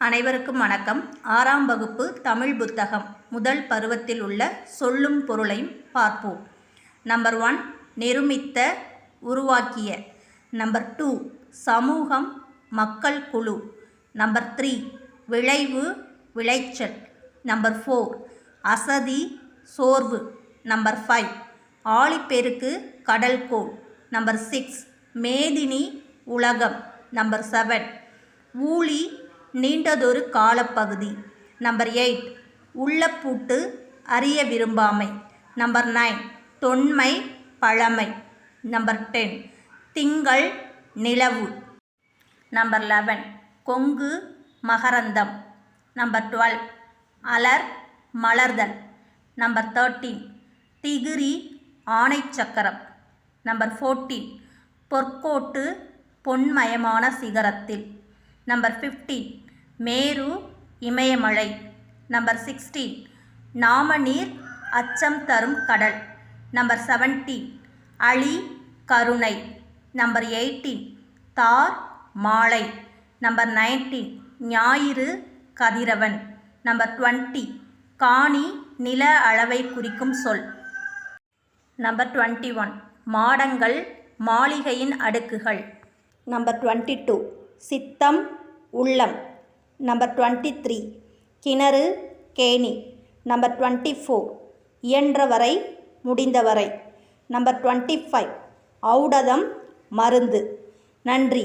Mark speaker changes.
Speaker 1: அனைவருக்கும் வணக்கம். 6ஆம் வகுப்பு தமிழ் புத்தகம் முதல் பருவத்தில் உள்ள சொல்லும் பொருளையும் பார்ப்போம். நம்பர் 1 நிருமித்த உருவாக்கிய. நம்பர் 2 சமூகம் மக்கள் குழு. நம்பர் 3 விளைவு விளைச்சல். நம்பர் 4 அசதி சோர்வு. நம்பர் 5 ஆழிப்பெருக்கு கடல்கோள். நம்பர் 6 மேதினி உலகம். நம்பர் 7 ஊழி நீண்டதொரு காலப்பகுதி. நம்பர் 8 உள்ளப்பூட்டு அறிய விரும்பாமை. நம்பர் 9 தொன்மை பழமை. நம்பர் 10 திங்கள் நிலவு. நம்பர் 11 கொங்கு மகரந்தம். நம்பர் 12 அலர் மலர்தல். நம்பர் 13 திகிரி ஆணைச்சக்கரம். நம்பர் 14 பொற்கோட்டு பொன்மயமான சிகரத்தில். நம்பர் 15 மேரு இமயமலை. நம்பர் 16 நாமநீர் அச்சம் தரும் கடல். நம்பர் 17 அழி கருணை. நம்பர் 18 தார் மாலை. நம்பர் 19 ஞாயிறு கதிரவன். நம்பர் 20 காணி நில அளவை குறிக்கும் சொல். நம்பர் 21 மாடங்கள் மாளிகையின் அடுக்குகள். நம்பர் 22 சித்தம் உள்ளம். நம்பர் 23 கிணறு கேணி. நம்பர் 24 இயன்றவரை முடிந்தவரை. நம்பர் 25 ஔடதம் மருந்து. நன்றி.